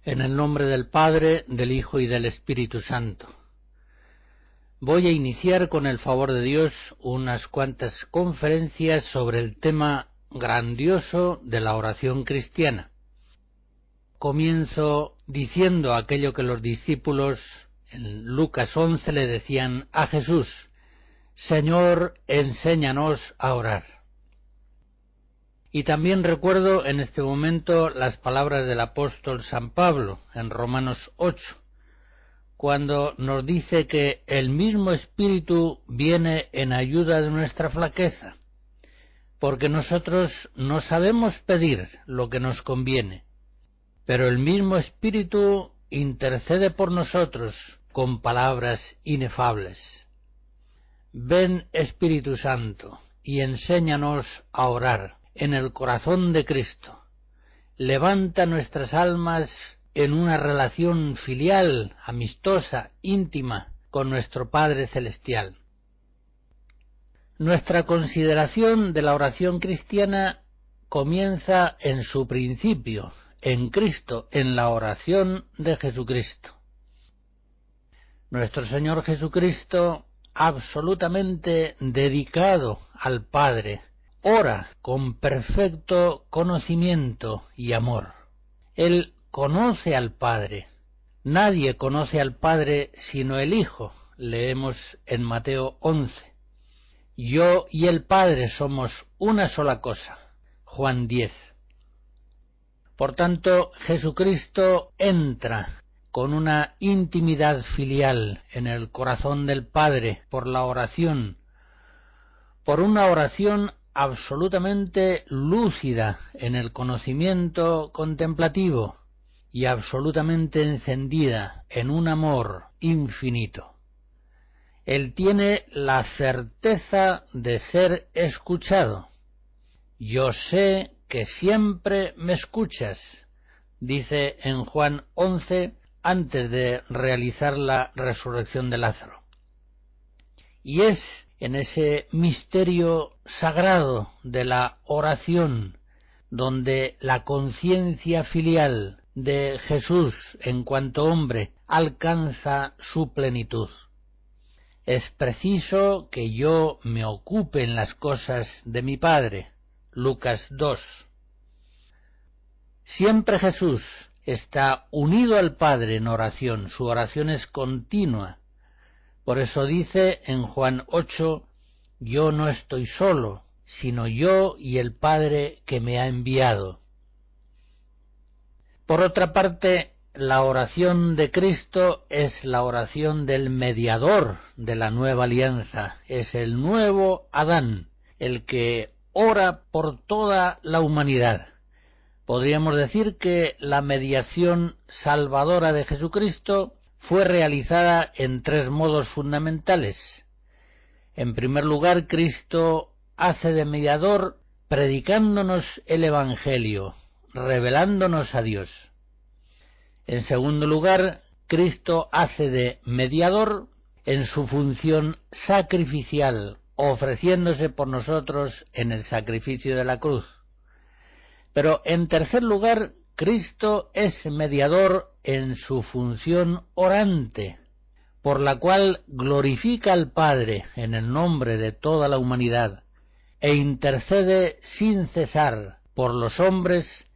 En el nombre del Padre, del Hijo y del Espíritu Santo. Voy a iniciar con el favor de Dios unas cuantas conferencias sobre el tema grandioso de la oración cristiana. Comienzo diciendo aquello que los discípulos en Lucas 11 le decían a Jesús: Señor, enséñanos a orar. Y también recuerdo en este momento las palabras del apóstol San Pablo en Romanos 8, cuando nos dice que el mismo Espíritu viene en ayuda de nuestra flaqueza, porque nosotros no sabemos pedir lo que nos conviene, pero el mismo Espíritu intercede por nosotros con palabras inefables. Ven, Espíritu Santo, y enséñanos a orar en el corazón de Cristo. Levanta nuestras almas en una relación filial, amistosa, íntima con nuestro Padre Celestial. Nuestra consideración de la oración cristiana comienza en su principio, en Cristo, en la oración de Jesucristo. Nuestro Señor Jesucristo, absolutamente dedicado al Padre, ora con perfecto conocimiento y amor. Él conoce al Padre. Nadie conoce al Padre sino el Hijo. Leemos en Mateo 11. Yo y el Padre somos una sola cosa. Juan 10. Por tanto, Jesucristo entra con una intimidad filial en el corazón del Padre por la oración, por una oración absolutamente lúcida en el conocimiento contemplativo y absolutamente encendida en un amor infinito. Él tiene la certeza de ser escuchado. Yo sé que siempre me escuchas, dice en Juan 11 antes de realizar la resurrección de Lázaro. Y es en ese misterio sagrado de la oración donde la conciencia filial de Jesús en cuanto hombre alcanza su plenitud. Es preciso que yo me ocupe en las cosas de mi Padre. Lucas 2. Siempre Jesús está unido al Padre en oración, su oración es continua. Por eso dice en Juan 8, yo no estoy solo, sino yo y el Padre que me ha enviado. Por otra parte, la oración de Cristo es la oración del mediador de la nueva alianza, es el nuevo Adán, el que ora por toda la humanidad. Podríamos decir que la mediación salvadora de Jesucristo fue realizada en tres modos fundamentales. En primer lugar, Cristo hace de mediador predicándonos el Evangelio, revelándonos a Dios. En segundo lugar, Cristo hace de mediador en su función sacrificial, ofreciéndose por nosotros en el sacrificio de la cruz. Pero en tercer lugar, Cristo es mediador en su función orante, por la cual glorifica al Padre en el nombre de toda la humanidad e intercede sin cesar por los hombres,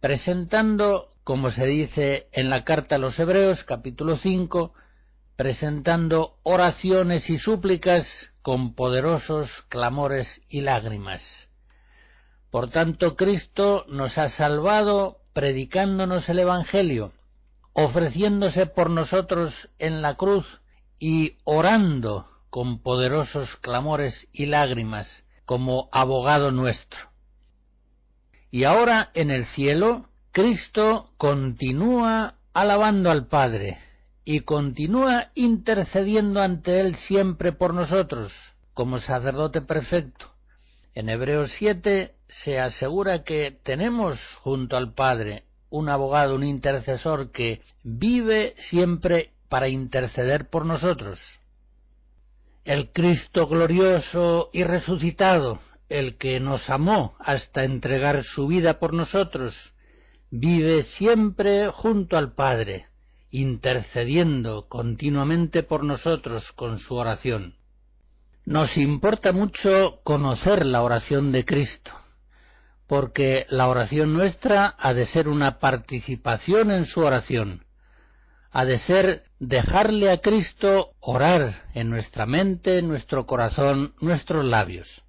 presentando, como se dice en la carta a los Hebreos, capítulo 5, presentando oraciones y súplicas con poderosos clamores y lágrimas. Por tanto, Cristo nos ha salvado predicándonos el Evangelio, ofreciéndose por nosotros en la cruz y orando con poderosos clamores y lágrimas como abogado nuestro. Y ahora en el cielo, Cristo continúa alabando al Padre y continúa intercediendo ante Él siempre por nosotros, como sacerdote perfecto. En Hebreos 7 se asegura que tenemos junto al Padre un abogado, un intercesor que vive siempre para interceder por nosotros. El Cristo glorioso y resucitado, el que nos amó hasta entregar su vida por nosotros, vive siempre junto al Padre, intercediendo continuamente por nosotros con su oración. Nos importa mucho conocer la oración de Cristo, porque la oración nuestra ha de ser una participación en su oración, ha de ser dejarle a Cristo orar en nuestra mente, en nuestro corazón, nuestros labios.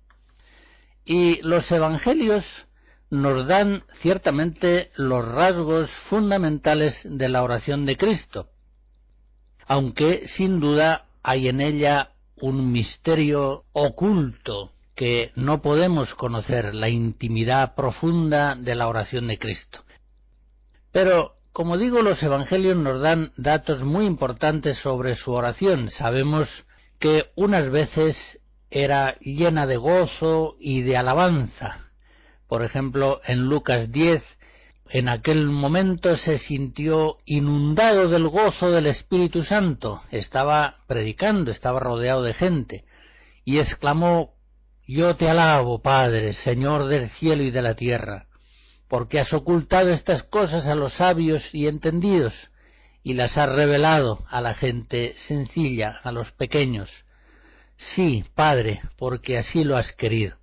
Y los evangelios nos dan ciertamente los rasgos fundamentales de la oración de Cristo, aunque sin duda hay en ella un misterio oculto que no podemos conocer, la intimidad profunda de la oración de Cristo. Pero, como digo, los evangelios nos dan datos muy importantes sobre su oración. Sabemos que unas veces era llena de gozo y de alabanza. Por ejemplo, en Lucas 10, en aquel momento se sintió inundado del gozo del Espíritu Santo. Estaba predicando, estaba rodeado de gente, y exclamó: «Yo te alabo, Padre, Señor del cielo y de la tierra, porque has ocultado estas cosas a los sabios y entendidos, y las has revelado a la gente sencilla, a los pequeños. Sí, Padre, porque así lo has querido».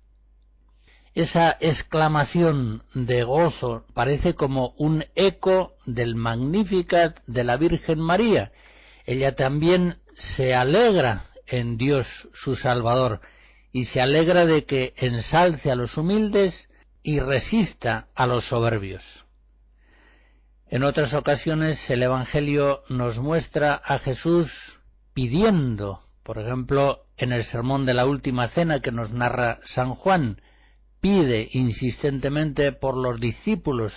Esa exclamación de gozo parece como un eco del Magnificat de la Virgen María. Ella también se alegra en Dios su Salvador, y se alegra de que ensalce a los humildes y resista a los soberbios. En otras ocasiones el Evangelio nos muestra a Jesús pidiendo, por ejemplo, en el sermón de la Última Cena que nos narra San Juan, pide insistentemente por los discípulos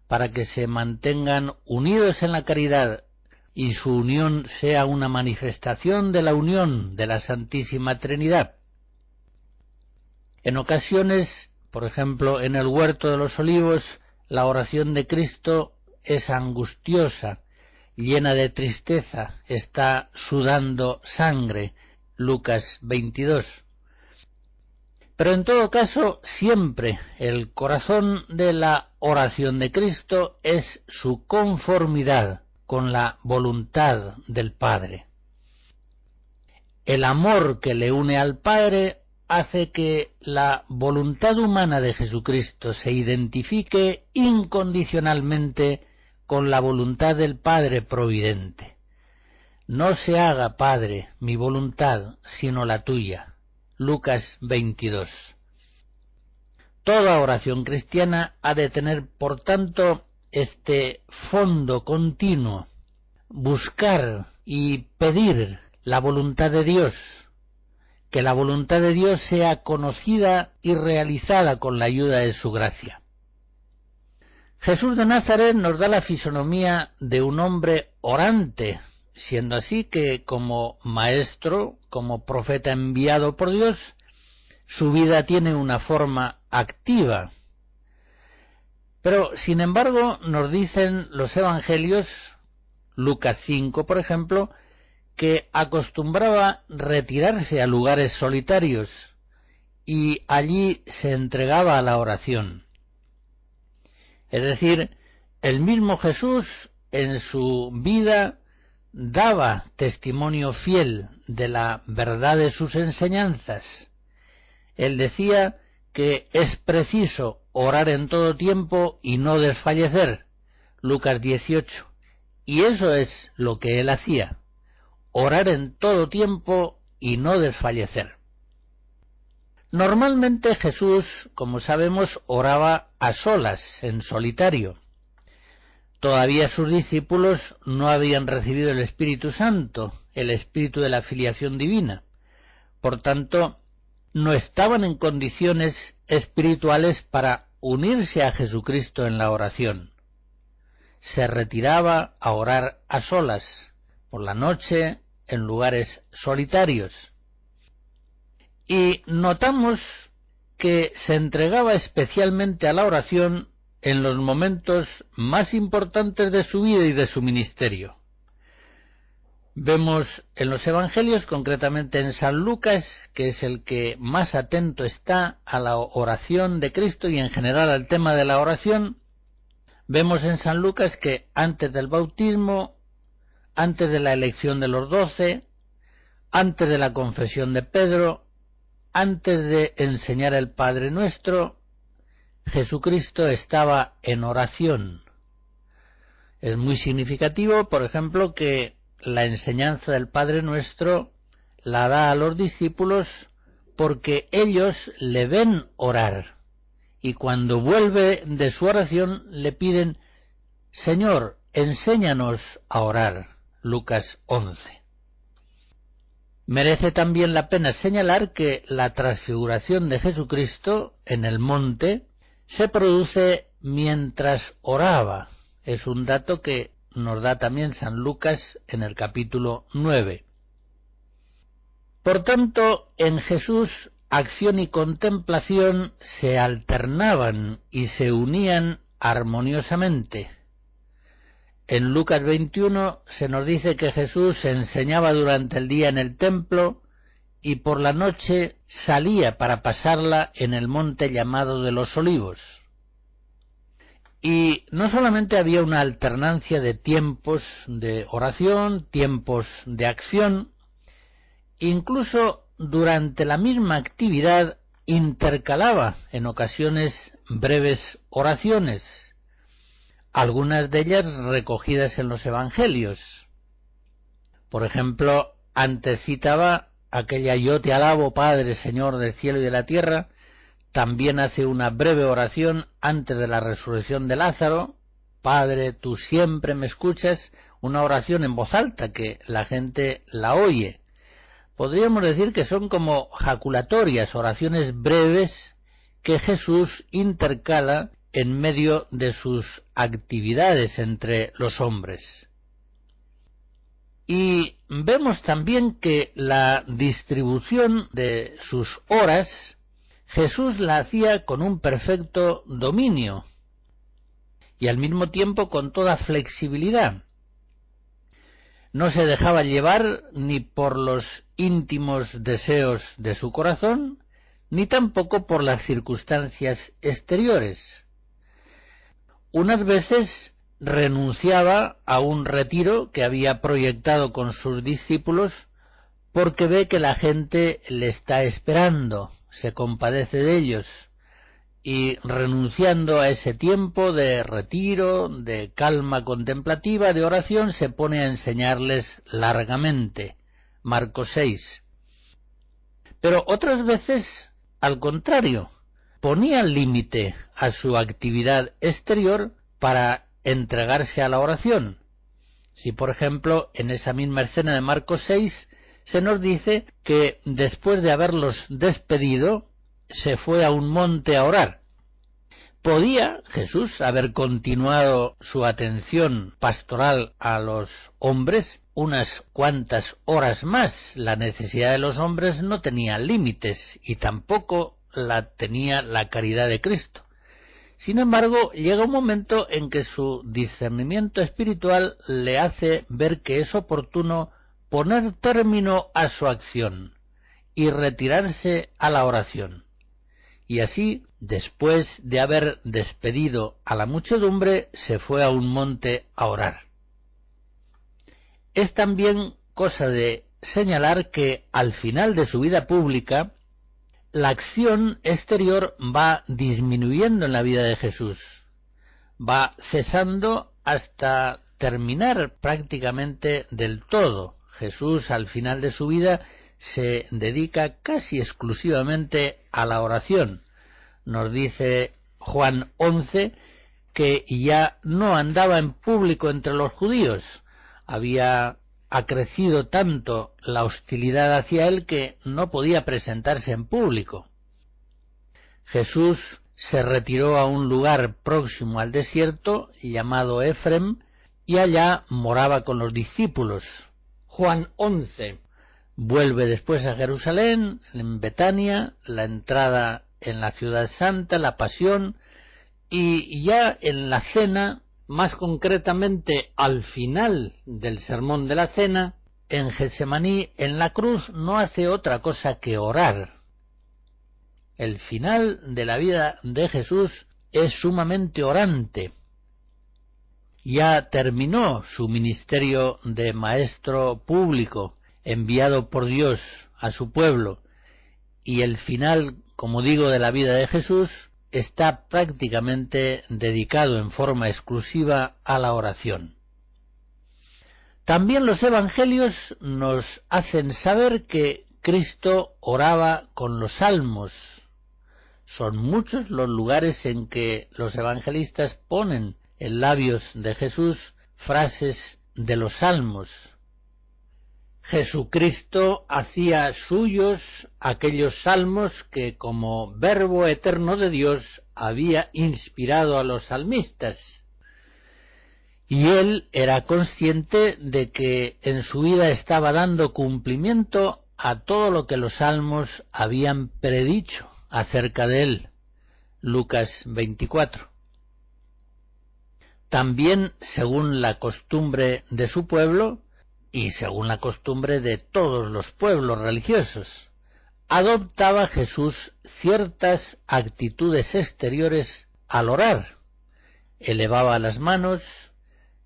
para que se mantengan unidos en la caridad y su unión sea una manifestación de la unión de la Santísima Trinidad. En ocasiones, por ejemplo, en el Huerto de los Olivos, la oración de Cristo es angustiosa, llena de tristeza, está sudando sangre, Lucas 22. Pero en todo caso, siempre el corazón de la oración de Cristo es su conformidad con la voluntad del Padre. El amor que le une al Padre hace que la voluntad humana de Jesucristo se identifique incondicionalmente con la voluntad del Padre providente. No se haga, Padre, mi voluntad, sino la tuya. Lucas 22. Toda oración cristiana ha de tener, por tanto, este fondo continuo, buscar y pedir la voluntad de Dios, que la voluntad de Dios sea conocida y realizada con la ayuda de su gracia. Jesús de Nazaret nos da la fisonomía de un hombre orante, siendo así que como maestro, como profeta enviado por Dios, su vida tiene una forma activa. Pero, sin embargo, nos dicen los evangelios, Lucas 5, por ejemplo, que acostumbraba retirarse a lugares solitarios y allí se entregaba a la oración. Es decir, el mismo Jesús en su vida daba testimonio fiel de la verdad de sus enseñanzas. Él decía que es preciso orar en todo tiempo y no desfallecer, Lucas 18, y eso es lo que él hacía, orar en todo tiempo y no desfallecer. Normalmente Jesús, como sabemos, oraba a solas, en solitario. Todavía sus discípulos no habían recibido el Espíritu Santo, el Espíritu de la filiación divina. Por tanto, no estaban en condiciones espirituales para unirse a Jesucristo en la oración. Se retiraba a orar a solas, por la noche, en lugares solitarios. Y notamos que se entregaba especialmente a la oración en los momentos más importantes de su vida y de su ministerio. Vemos en los evangelios, concretamente en San Lucas, que es el que más atento está a la oración de Cristo y en general al tema de la oración, Vemos en San Lucas que antes del bautismo, antes de la elección de los 12, antes de la confesión de Pedro, antes de enseñar el Padre Nuestro, Jesucristo estaba en oración. Es muy significativo, por ejemplo, que la enseñanza del Padre Nuestro la da a los discípulos porque ellos le ven orar, y cuando vuelve de su oración le piden: Señor, enséñanos a orar. Lucas 11. Merece también la pena señalar que la transfiguración de Jesucristo en el monte se produce mientras oraba. Es un dato que nos da también San Lucas en el capítulo 9. Por tanto, en Jesús, acción y contemplación se alternaban y se unían armoniosamente. En Lucas 21 se nos dice que Jesús enseñaba durante el día en el templo y por la noche salía para pasarla en el monte llamado de los Olivos. Y no solamente había una alternancia de tiempos de oración, tiempos de acción, incluso durante la misma actividad intercalaba en ocasiones breves oraciones, algunas de ellas recogidas en los Evangelios. Por ejemplo, antes citaba aquella Yo te alabo, Padre, Señor del cielo y de la tierra. También hace una breve oración antes de la resurrección de Lázaro: Padre, tú siempre me escuchas, una oración en voz alta que la gente la oye. Podríamos decir que son como jaculatorias, oraciones breves que Jesús intercala en medio de sus actividades entre los hombres. Y vemos también que la distribución de sus horas Jesús la hacía con un perfecto dominio y al mismo tiempo con toda flexibilidad. No se dejaba llevar ni por los íntimos deseos de su corazón, ni tampoco por las circunstancias exteriores. Unas veces renunciaba a un retiro que había proyectado con sus discípulos porque ve que la gente le está esperando, se compadece de ellos, y renunciando a ese tiempo de retiro, de calma contemplativa, de oración, se pone a enseñarles largamente. Marcos 6. Pero otras veces, al contrario, ponía límite a su actividad exterior para entregarse a la oración. Si, por ejemplo, en esa misma escena de Marcos 6 se nos dice que después de haberlos despedido, se fue a un monte a orar. Podía Jesús haber continuado su atención pastoral a los hombres unas cuantas horas más. La necesidad de los hombres no tenía límites y tampoco la tenía la caridad de Cristo. Sin embargo, llega un momento en que su discernimiento espiritual le hace ver que es oportuno poner término a su acción y retirarse a la oración. Y así, después de haber despedido a la muchedumbre, se fue a un monte a orar. Es también cosa de señalar que al final de su vida pública, la acción exterior va disminuyendo en la vida de Jesús, va cesando hasta terminar prácticamente del todo. Jesús al final de su vida se dedica casi exclusivamente a la oración. Nos dice Juan 11 que ya no andaba en público entre los judíos. Había acrecido tanto la hostilidad hacia él que no podía presentarse en público. Jesús se retiró a un lugar próximo al desierto llamado Efrem y allá moraba con los discípulos. Juan 11. Vuelve después a Jerusalén, en Betania, la entrada en la ciudad santa, la pasión, y ya en la cena, más concretamente al final del sermón de la cena, en Getsemaní, en la cruz, no hace otra cosa que orar. El final de la vida de Jesús es sumamente orante. ya terminó su ministerio de maestro público, enviado por Dios a su pueblo, y el final, como digo, de la vida de Jesús está prácticamente dedicado en forma exclusiva a la oración. También los evangelios nos hacen saber que Cristo oraba con los salmos. Son muchos los lugares en que los evangelistas ponen en labios de Jesús frases de los salmos. Jesucristo hacía suyos aquellos salmos que, como verbo eterno de Dios, había inspirado a los salmistas. Y él era consciente de que en su vida estaba dando cumplimiento a todo lo que los salmos habían predicho acerca de él. Lucas 24. También, según la costumbre de su pueblo, y según la costumbre de todos los pueblos religiosos, adoptaba Jesús ciertas actitudes exteriores al orar. Elevaba las manos,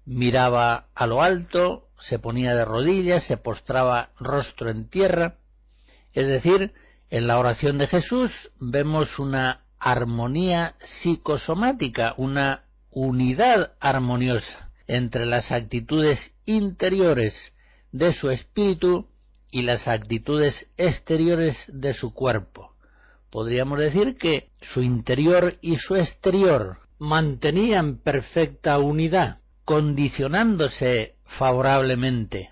miraba a lo alto, se ponía de rodillas, se postraba rostro en tierra. Es decir, en la oración de Jesús vemos una armonía psicosomática, una unidad armoniosa entre las actitudes interiores de su espíritu y las actitudes exteriores de su cuerpo. Podríamos decir que su interior y su exterior mantenían perfecta unidad, condicionándose favorablemente.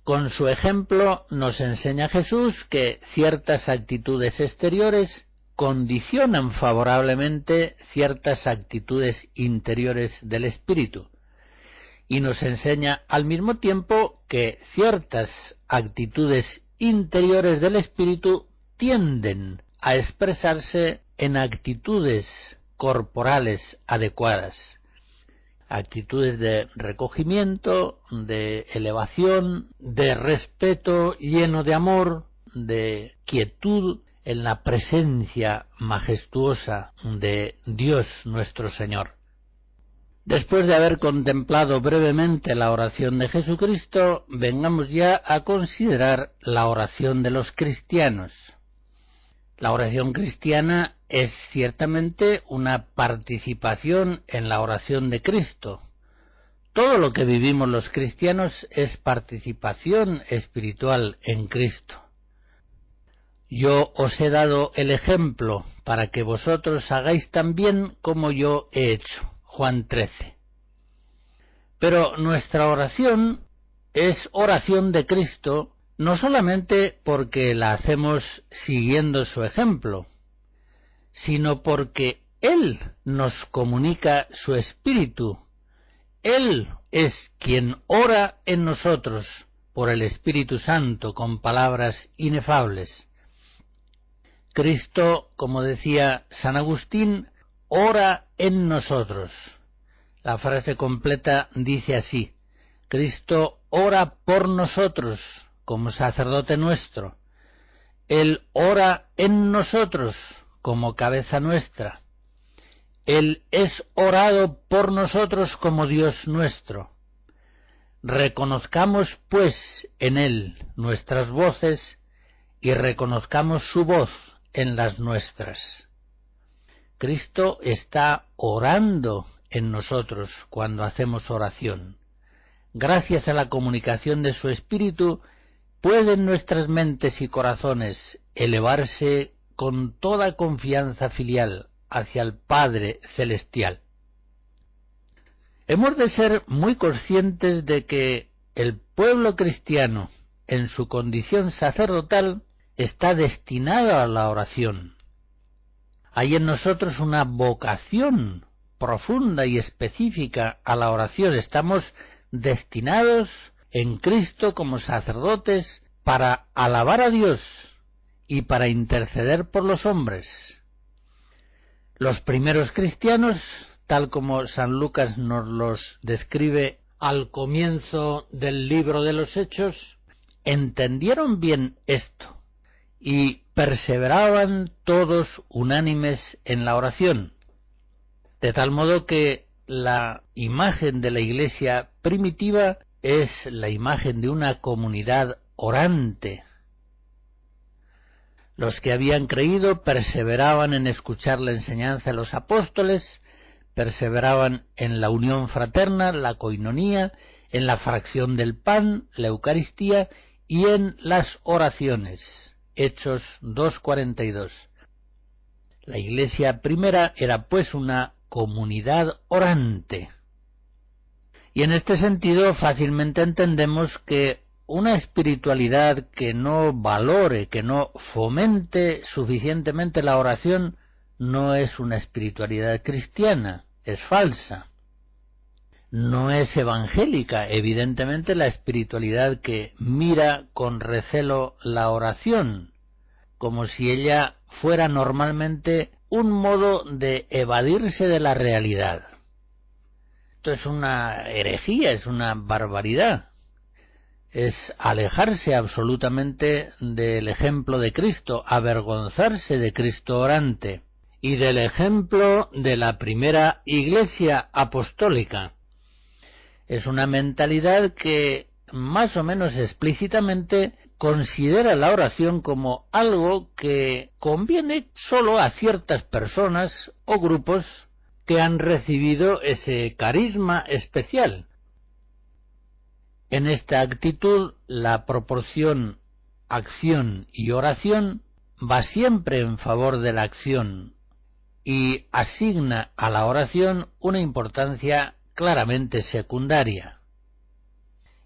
Con su ejemplo nos enseña Jesús que ciertas actitudes exteriores condicionan favorablemente ciertas actitudes interiores del espíritu, y nos enseña al mismo tiempo que ciertas actitudes interiores del espíritu tienden a expresarse en actitudes corporales adecuadas, actitudes de recogimiento, de elevación, de respeto lleno de amor, de quietud en la presencia majestuosa de Dios nuestro Señor. Después de haber contemplado brevemente la oración de Jesucristo, vengamos ya a considerar la oración de los cristianos. La oración cristiana es ciertamente una participación en la oración de Cristo. Todo lo que vivimos los cristianos es participación espiritual en Cristo. Yo os he dado el ejemplo para que vosotros hagáis también como yo he hecho. Juan 13. Pero nuestra oración es oración de Cristo, no solamente porque la hacemos siguiendo su ejemplo, sino porque Él nos comunica su espíritu. Él es quien ora en nosotros por el Espíritu Santo con palabras inefables. Cristo, como decía San Agustín, ora en nosotros. La frase completa dice así: Cristo ora por nosotros como sacerdote nuestro. Él ora en nosotros como cabeza nuestra. Él es orado por nosotros como Dios nuestro. Reconozcamos, pues, en Él nuestras voces y reconozcamos su voz en las nuestras. Cristo está orando en nosotros cuando hacemos oración. Gracias a la comunicación de su Espíritu, pueden nuestras mentes y corazones elevarse con toda confianza filial hacia el Padre Celestial. Hemos de ser muy conscientes de que el pueblo cristiano, en su condición sacerdotal, está destinado a la oración. Hay en nosotros una vocación profunda y específica a la oración. Estamos destinados en Cristo como sacerdotes para alabar a Dios y para interceder por los hombres. Los primeros cristianos, tal como San Lucas nos los describe al comienzo del libro de los Hechos, entendieron bien esto y perseveraban todos unánimes en la oración, de tal modo que la imagen de la Iglesia primitiva es la imagen de una comunidad orante. Los que habían creído perseveraban en escuchar la enseñanza de los apóstoles, perseveraban en la unión fraterna, la coinonía, en la fracción del pan, la Eucaristía, y en las oraciones. Hechos 2:42. La Iglesia primera era pues una comunidad orante. Y en este sentido fácilmente entendemos que una espiritualidad que no valore, que no fomente suficientemente la oración, no es una espiritualidad cristiana, es falsa. No es evangélica, evidentemente, la espiritualidad que mira con recelo la oración, como si ella fuera normalmente un modo de evadirse de la realidad. Esto es una herejía, es una barbaridad. Es alejarse absolutamente del ejemplo de Cristo, avergonzarse de Cristo orante y del ejemplo de la primera Iglesia apostólica. Es una mentalidad que más o menos explícitamente considera la oración como algo que conviene solo a ciertas personas o grupos que han recibido ese carisma especial. En esta actitud, la proporción acción y oración va siempre en favor de la acción y asigna a la oración una importancia claramente secundaria.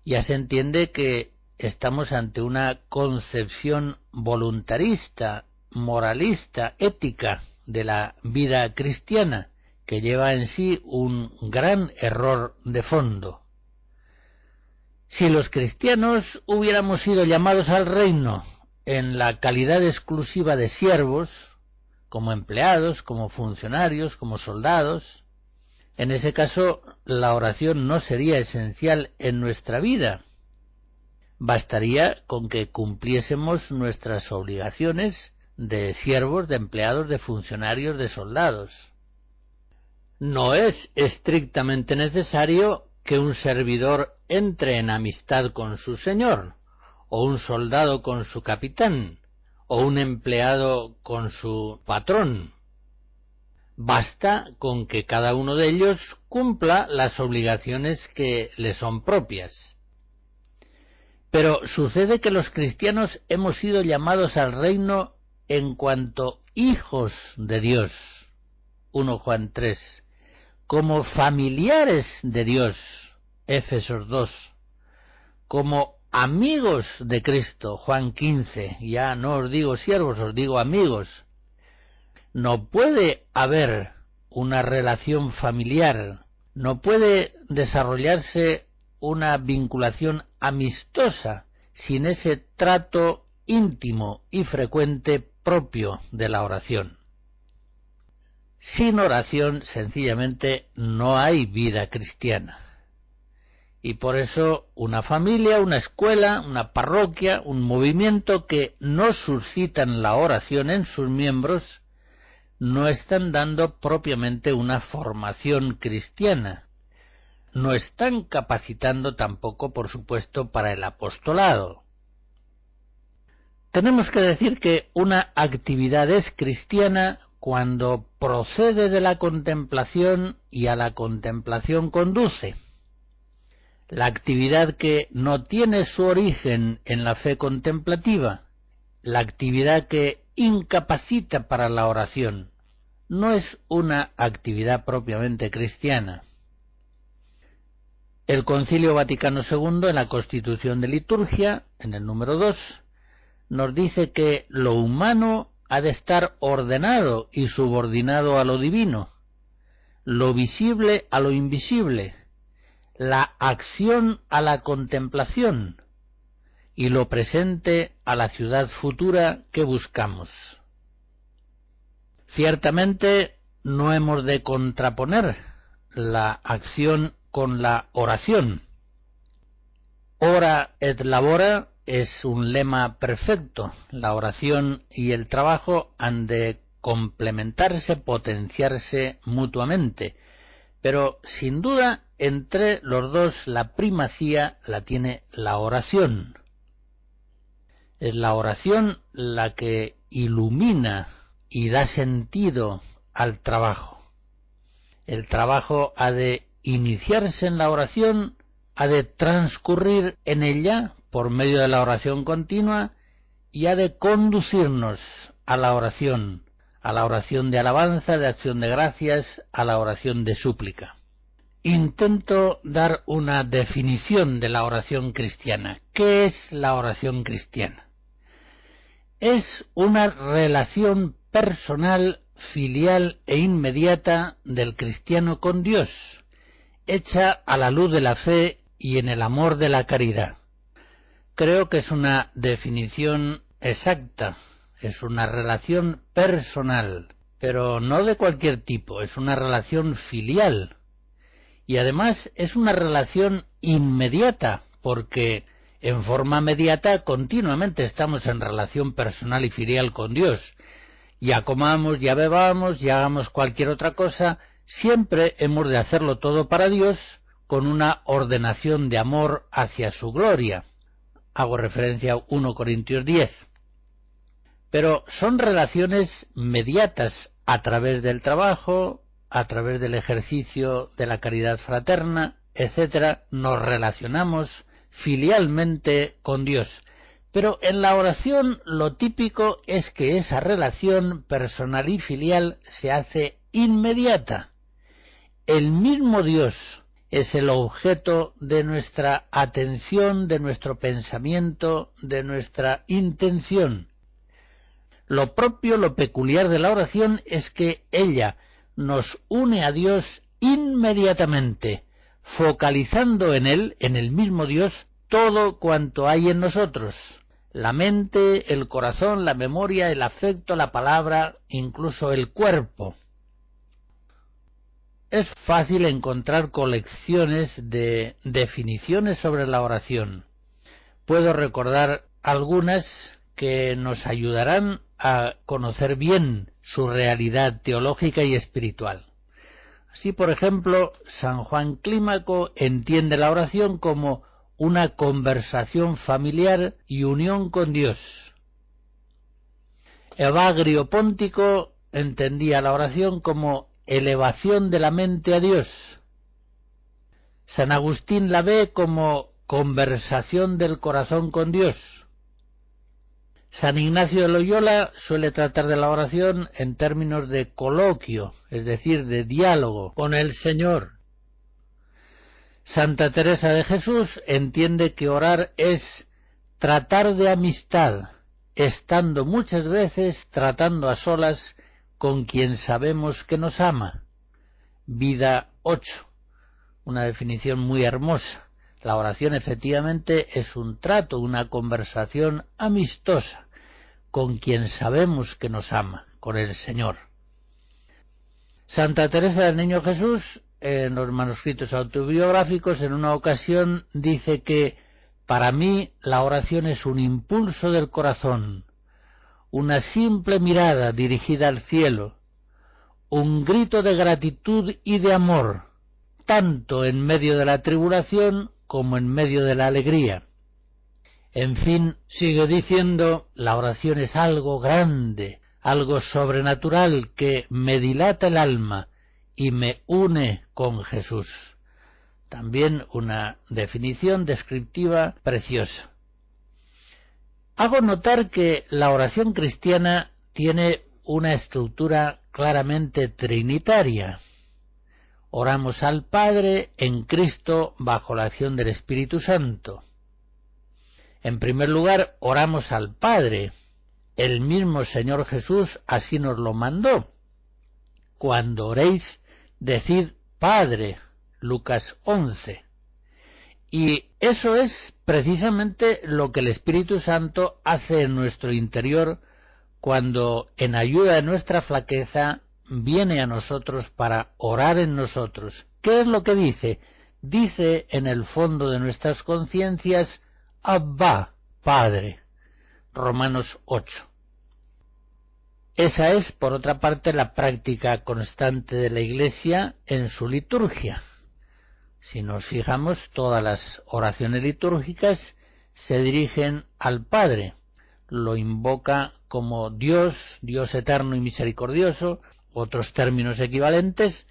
Ya se entiende que estamos ante una concepción voluntarista, moralista, ética de la vida cristiana, que lleva en sí un gran error de fondo. Si los cristianos hubiéramos sido llamados al reino en la calidad exclusiva de siervos, como empleados, como funcionarios, como soldados, en ese caso la oración no sería esencial en nuestra vida. Bastaría con que cumpliésemos nuestras obligaciones de siervos, de empleados, de funcionarios, de soldados. No es estrictamente necesario que un servidor entre en amistad con su señor, o un soldado con su capitán, o un empleado con su patrón. Basta con que cada uno de ellos cumpla las obligaciones que le son propias. Pero sucede que los cristianos hemos sido llamados al reino en cuanto hijos de Dios, 1 Juan 3, como familiares de Dios, Éfesos 2, como amigos de Cristo, Juan 15, ya no os digo siervos, os digo amigos. No puede haber una relación familiar, no puede desarrollarse una vinculación amistosa sin ese trato íntimo y frecuente propio de la oración. Sin oración, sencillamente, no hay vida cristiana. Y por eso una familia, una escuela, una parroquia, un movimiento que no suscitan la oración en sus miembros, no están dando propiamente una formación cristiana. No están capacitando tampoco, por supuesto, para el apostolado. Tenemos que decir que una actividad es cristiana cuando procede de la contemplación y a la contemplación conduce. La actividad que no tiene su origen en la fe contemplativa, la actividad que incapacita para la oración, no es una actividad propiamente cristiana. El Concilio Vaticano II, en la Constitución de Liturgia, en el número 2, nos dice que lo humano ha de estar ordenado y subordinado a lo divino, lo visible a lo invisible, la acción a la contemplación y lo presente a la ciudad futura que buscamos. Ciertamente no hemos de contraponer la acción con la oración. Ora et labora es un lema perfecto. La oración y el trabajo han de complementarse, potenciarse mutuamente. Pero sin duda entre los dos la primacía la tiene la oración. Es la oración la que ilumina y da sentido al trabajo. El trabajo ha de iniciarse en la oración, ha de transcurrir en ella por medio de la oración continua y ha de conducirnos a la oración de alabanza, de acción de gracias, a la oración de súplica. Intento dar una definición de la oración cristiana. ¿Qué es la oración cristiana? Es una relación personal, filial e inmediata del cristiano con Dios, hecha a la luz de la fe y en el amor de la caridad. Creo que es una definición exacta, es una relación personal, pero no de cualquier tipo, es una relación filial. Y además es una relación inmediata, porque en forma mediata continuamente estamos en relación personal y filial con Dios. Ya comamos, ya bebamos, ya hagamos cualquier otra cosa, siempre hemos de hacerlo todo para Dios con una ordenación de amor hacia su gloria. Hago referencia a 1 Corintios 10. Pero son relaciones mediatas a través del trabajo, a través del ejercicio de la caridad fraterna, etc. Nos relacionamos filialmente con Dios. Pero en la oración lo típico es que esa relación personal y filial se hace inmediata. El mismo Dios es el objeto de nuestra atención, de nuestro pensamiento, de nuestra intención. Lo propio, lo peculiar de la oración es que ella nos une a Dios inmediatamente, focalizando en Él, en el mismo Dios, todo cuanto hay en nosotros. La mente, el corazón, la memoria, el afecto, la palabra, incluso el cuerpo. Es fácil encontrar colecciones de definiciones sobre la oración. Puedo recordar algunas que nos ayudarán a conocer bien su realidad teológica y espiritual. Así, por ejemplo, San Juan Clímaco entiende la oración como una conversación familiar y unión con Dios. Evagrio Póntico entendía la oración como elevación de la mente a Dios. San Agustín la ve como conversación del corazón con Dios. San Ignacio de Loyola suele tratar de la oración en términos de coloquio, es decir, de diálogo con el Señor. Santa Teresa de Jesús entiende que orar es tratar de amistad, estando muchas veces tratando a solas con quien sabemos que nos ama. Vida 8, una definición muy hermosa. La oración efectivamente es un trato, una conversación amistosa con quien sabemos que nos ama, con el Señor. Santa Teresa del Niño Jesús, en los manuscritos autobiográficos, en una ocasión dice que para mí la oración es un impulso del corazón, una simple mirada dirigida al cielo, un grito de gratitud y de amor, tanto en medio de la tribulación como en medio de la alegría. En fin, sigue diciendo, la oración es algo grande, algo sobrenatural que me dilata el alma y me une con Jesús. También una definición descriptiva preciosa. Hago notar que la oración cristiana tiene una estructura claramente trinitaria. Oramos al Padre en Cristo bajo la acción del Espíritu Santo. En primer lugar, oramos al Padre. El mismo Señor Jesús así nos lo mandó. Cuando oréis, decid Padre, Lucas 11. Y eso es precisamente lo que el Espíritu Santo hace en nuestro interior cuando, en ayuda de nuestra flaqueza, viene a nosotros para orar en nosotros. ¿Qué es lo que dice? Dice en el fondo de nuestras conciencias, Abba, Padre. Romanos 8. Esa es, por otra parte, la práctica constante de la Iglesia en su liturgia. Si nos fijamos, todas las oraciones litúrgicas se dirigen al Padre. Lo invoca como Dios, Dios eterno y misericordioso, otros términos equivalentes,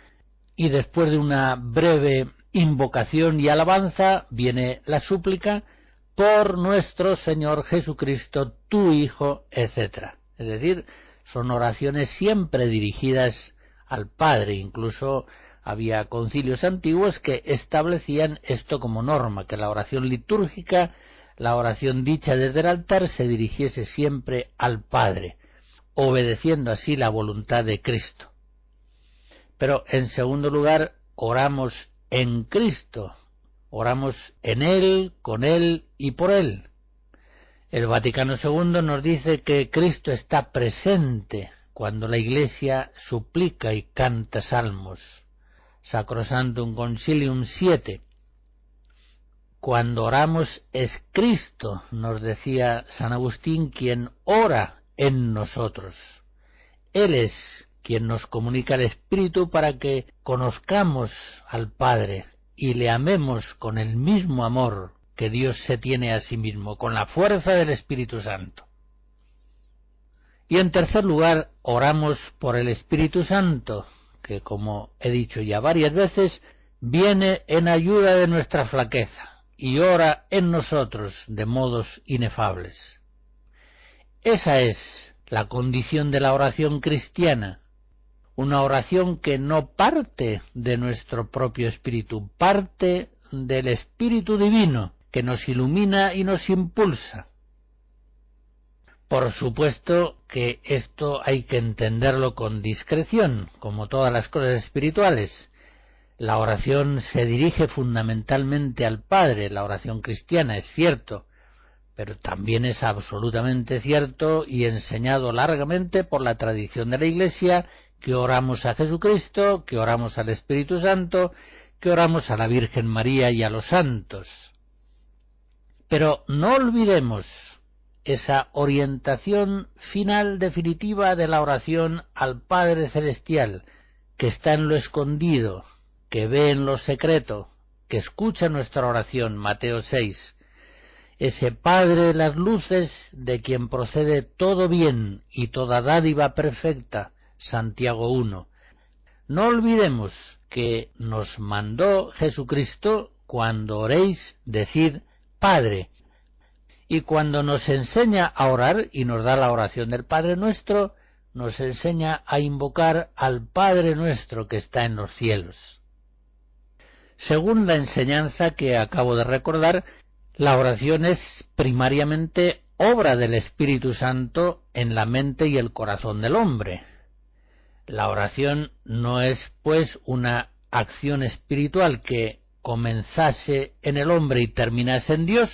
y después de una breve invocación y alabanza viene la súplica por nuestro Señor Jesucristo, tu Hijo, etc. Es decir, son oraciones siempre dirigidas al Padre. Incluso había concilios antiguos que establecían esto como norma, que la oración litúrgica, la oración dicha desde el altar, se dirigiese siempre al Padre, obedeciendo así la voluntad de Cristo. Pero en segundo lugar, oramos en Cristo, oramos en Él, con Él y por Él. El Vaticano II nos dice que Cristo está presente cuando la Iglesia suplica y canta salmos. Sacrosanctum Concilium 7. Cuando oramos es Cristo, nos decía San Agustín, quien ora en nosotros. Él es quien nos comunica el Espíritu para que conozcamos al Padre y le amemos con el mismo amor que Dios se tiene a sí mismo, con la fuerza del Espíritu Santo. Y en tercer lugar, oramos por el Espíritu Santo, que, como he dicho ya varias veces, viene en ayuda de nuestra flaqueza y ora en nosotros de modos inefables. Esa es la condición de la oración cristiana, una oración que no parte de nuestro propio espíritu, parte del Espíritu Divino, que nos ilumina y nos impulsa. Por supuesto que esto hay que entenderlo con discreción, como todas las cosas espirituales. La oración se dirige fundamentalmente al Padre, la oración cristiana, es cierto, pero también es absolutamente cierto y enseñado largamente por la tradición de la Iglesia que oramos a Jesucristo, que oramos al Espíritu Santo, que oramos a la Virgen María y a los santos. Pero no olvidemos esa orientación final definitiva de la oración al Padre Celestial, que está en lo escondido, que ve en lo secreto, que escucha nuestra oración, Mateo 6. Ese Padre de las luces, de quien procede todo bien y toda dádiva perfecta, Santiago 1. No olvidemos que nos mandó Jesucristo, cuando oréis, decid Padre. Y cuando nos enseña a orar y nos da la oración del Padre Nuestro, nos enseña a invocar al Padre Nuestro que está en los cielos. Según la enseñanza que acabo de recordar, la oración es primariamente obra del Espíritu Santo en la mente y el corazón del hombre. La oración no es, pues, una acción espiritual que comenzase en el hombre y terminase en Dios,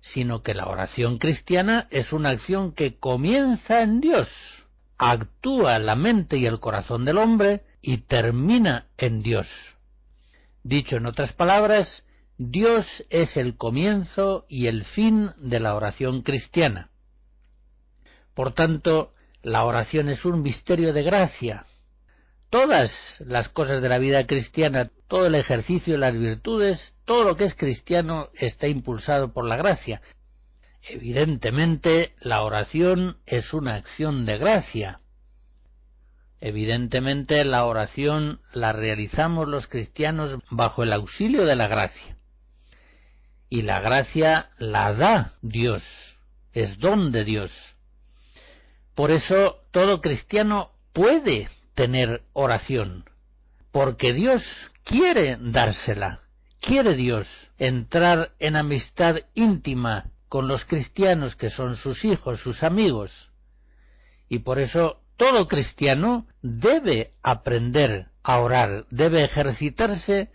sino que la oración cristiana es una acción que comienza en Dios, actúa la mente y el corazón del hombre y termina en Dios. Dicho en otras palabras, Dios es el comienzo y el fin de la oración cristiana. Por tanto, la oración es un misterio de gracia. Todas las cosas de la vida cristiana, todo el ejercicio de las virtudes, todo lo que es cristiano está impulsado por la gracia. Evidentemente, la oración es una acción de gracia. Evidentemente, la oración la realizamos los cristianos bajo el auxilio de la gracia. Y la gracia la da Dios, es don de Dios. Por eso todo cristiano puede tener oración, porque Dios quiere dársela. Quiere Dios entrar en amistad íntima con los cristianos que son sus hijos, sus amigos. Y por eso todo cristiano debe aprender a orar, debe ejercitarse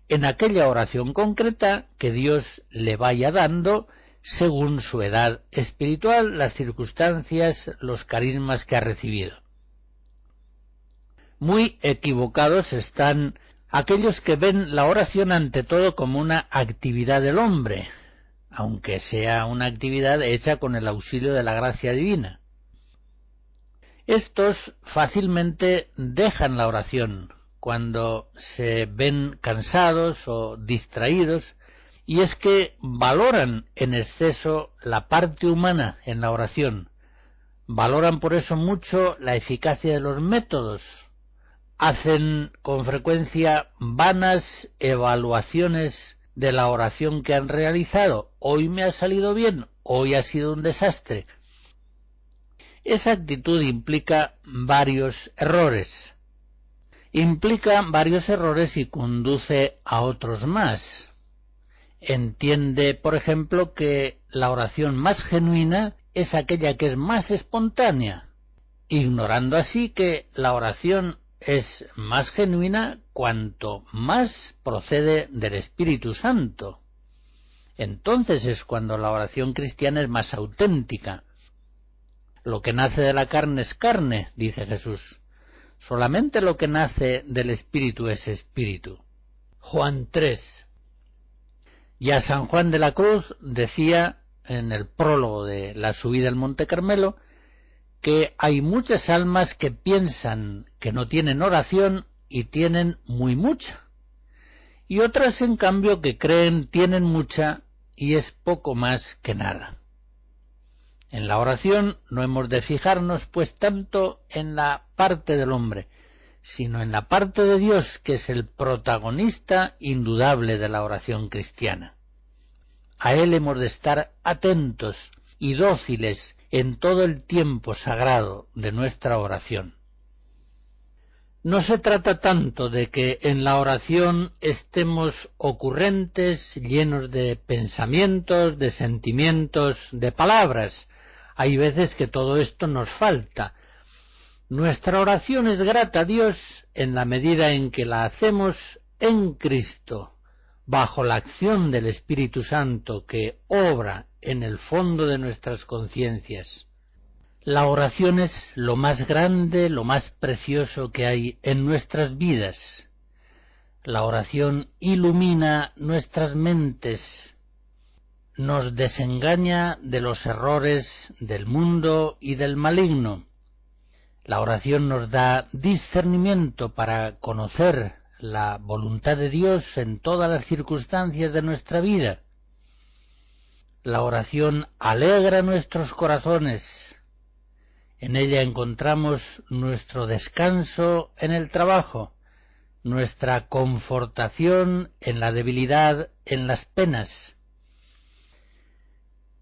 en aquella oración concreta que Dios le vaya dando según su edad espiritual, las circunstancias, los carismas que ha recibido. Muy equivocados están aquellos que ven la oración ante todo como una actividad del hombre, aunque sea una actividad hecha con el auxilio de la gracia divina. Estos fácilmente dejan la oración cuando se ven cansados o distraídos, y es que valoran en exceso la parte humana en la oración. Valoran por eso mucho la eficacia de los métodos. Hacen con frecuencia vanas evaluaciones de la oración que han realizado. Hoy me ha salido bien, hoy ha sido un desastre. Esa actitud implica varios errores. Y conduce a otros más. Entiende, por ejemplo, que la oración más genuina es aquella que es más espontánea, ignorando así que la oración es más genuina cuanto más procede del Espíritu Santo. Entonces es cuando la oración cristiana es más auténtica. Lo que nace de la carne es carne, dice Jesús. Solamente lo que nace del Espíritu es Espíritu. Juan 3. Ya San Juan de la Cruz decía en el prólogo de la subida al Monte Carmelo que hay muchas almas que piensan que no tienen oración y tienen muy mucha, y otras en cambio que creen tienen mucha y es poco más que nada. En la oración no hemos de fijarnos pues tanto en la parte del hombre, sino en la parte de Dios, que es el protagonista indudable de la oración cristiana. A Él hemos de estar atentos y dóciles en todo el tiempo sagrado de nuestra oración. No se trata tanto de que en la oración estemos ocurrentes, llenos de pensamientos, de sentimientos, de palabras. Hay veces que todo esto nos falta. Nuestra oración es grata a Dios en la medida en que la hacemos en Cristo, bajo la acción del Espíritu Santo que obra en el fondo de nuestras conciencias. La oración es lo más grande, lo más precioso que hay en nuestras vidas. La oración ilumina nuestras mentes, nos desengaña de los errores del mundo y del maligno. La oración nos da discernimiento para conocer la voluntad de Dios en todas las circunstancias de nuestra vida. La oración alegra nuestros corazones. En ella encontramos nuestro descanso en el trabajo, nuestra confortación en la debilidad, en las penas.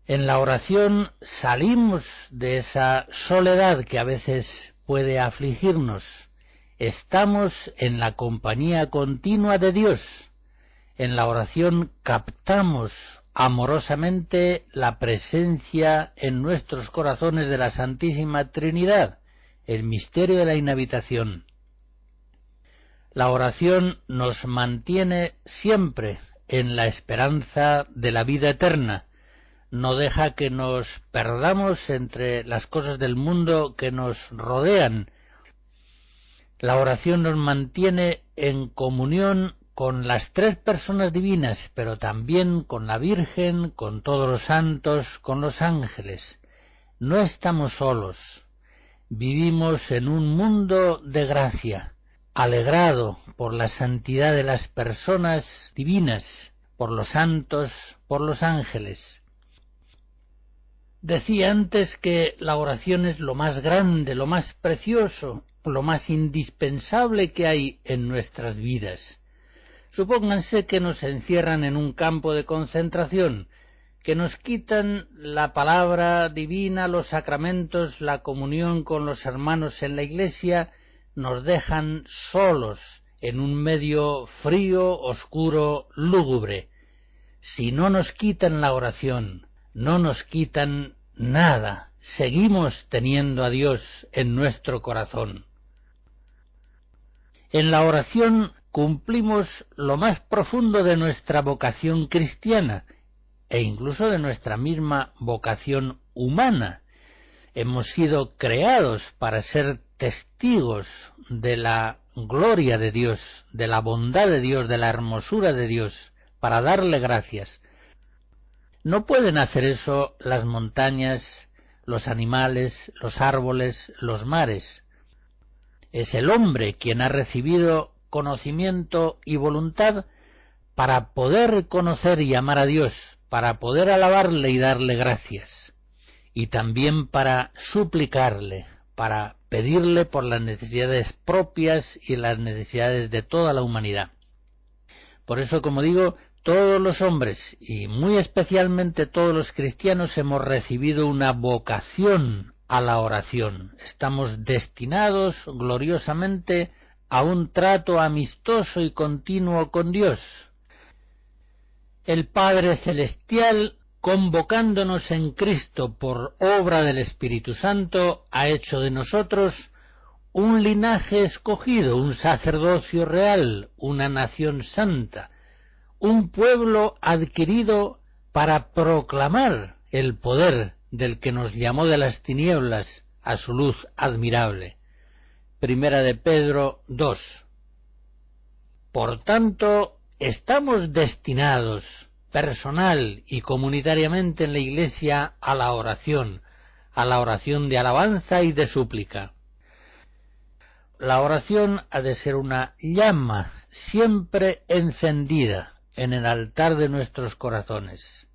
En la oración salimos de esa soledad que a veces puede afligirnos. Estamos en la compañía continua de Dios. En la oración captamos amorosamente la presencia en nuestros corazones de la Santísima Trinidad, el misterio de la inhabitación. La oración nos mantiene siempre en la esperanza de la vida eterna, no deja que nos perdamos entre las cosas del mundo que nos rodean. La oración nos mantiene en comunión con las tres personas divinas, pero también con la Virgen, con todos los santos, con los ángeles. No estamos solos. Vivimos en un mundo de gracia, alegrado por la santidad de las personas divinas, por los santos, por los ángeles. Decía antes que la oración es lo más grande, lo más precioso, lo más indispensable que hay en nuestras vidas. Supónganse que nos encierran en un campo de concentración, que nos quitan la palabra divina, los sacramentos, la comunión con los hermanos en la iglesia, nos dejan solos en un medio frío, oscuro, lúgubre. Si no nos quitan la oración, no nos quitan nada, seguimos teniendo a Dios en nuestro corazón. En la oración cumplimos lo más profundo de nuestra vocación cristiana e incluso de nuestra misma vocación humana. Hemos sido creados para ser testigos de la gloria de Dios, de la bondad de Dios, de la hermosura de Dios, para darle gracias. No pueden hacer eso las montañas, los animales, los árboles, los mares. Es el hombre quien ha recibido conocimiento y voluntad para poder conocer y amar a Dios, para poder alabarle y darle gracias, y también para suplicarle, para pedirle por las necesidades propias y las necesidades de toda la humanidad. Por eso, como digo, todos los hombres, y muy especialmente todos los cristianos, hemos recibido una vocación a la oración. Estamos destinados gloriosamente a un trato amistoso y continuo con Dios. El Padre Celestial, convocándonos en Cristo por obra del Espíritu Santo, ha hecho de nosotros un linaje escogido, un sacerdocio real, una nación santa, un pueblo adquirido para proclamar el poder del que nos llamó de las tinieblas a su luz admirable. Primera de Pedro 2. Por tanto, estamos destinados personal y comunitariamente en la Iglesia a la oración de alabanza y de súplica. La oración ha de ser una llama siempre encendida en el altar de nuestros corazones.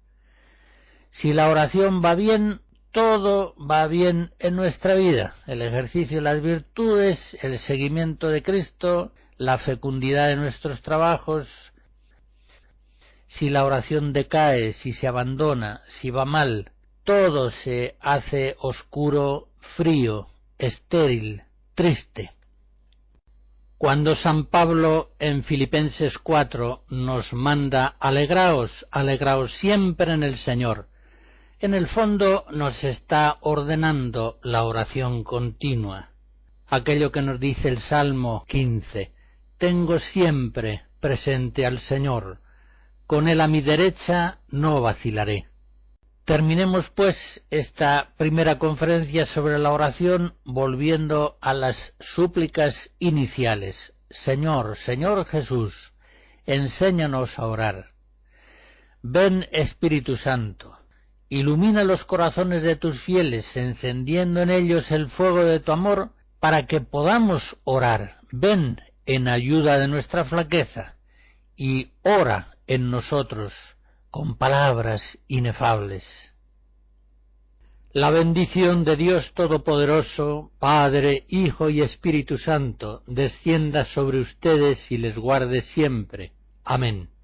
Si la oración va bien, todo va bien en nuestra vida. El ejercicio de las virtudes, el seguimiento de Cristo, la fecundidad de nuestros trabajos. Si la oración decae, si se abandona, si va mal, todo se hace oscuro, frío, estéril, triste. Cuando San Pablo en Filipenses 4 nos manda alegraos, alegraos siempre en el Señor, en el fondo nos está ordenando la oración continua. Aquello que nos dice el Salmo 15, tengo siempre presente al Señor, con Él a mi derecha no vacilaré. Terminemos pues esta primera conferencia sobre la oración volviendo a las súplicas iniciales. Señor, Señor Jesús, enséñanos a orar. Ven Espíritu Santo, ilumina los corazones de tus fieles, encendiendo en ellos el fuego de tu amor, para que podamos orar. Ven en ayuda de nuestra flaqueza y ora en nosotros con palabras inefables. La bendición de Dios Todopoderoso, Padre, Hijo y Espíritu Santo, descienda sobre ustedes y les guarde siempre. Amén.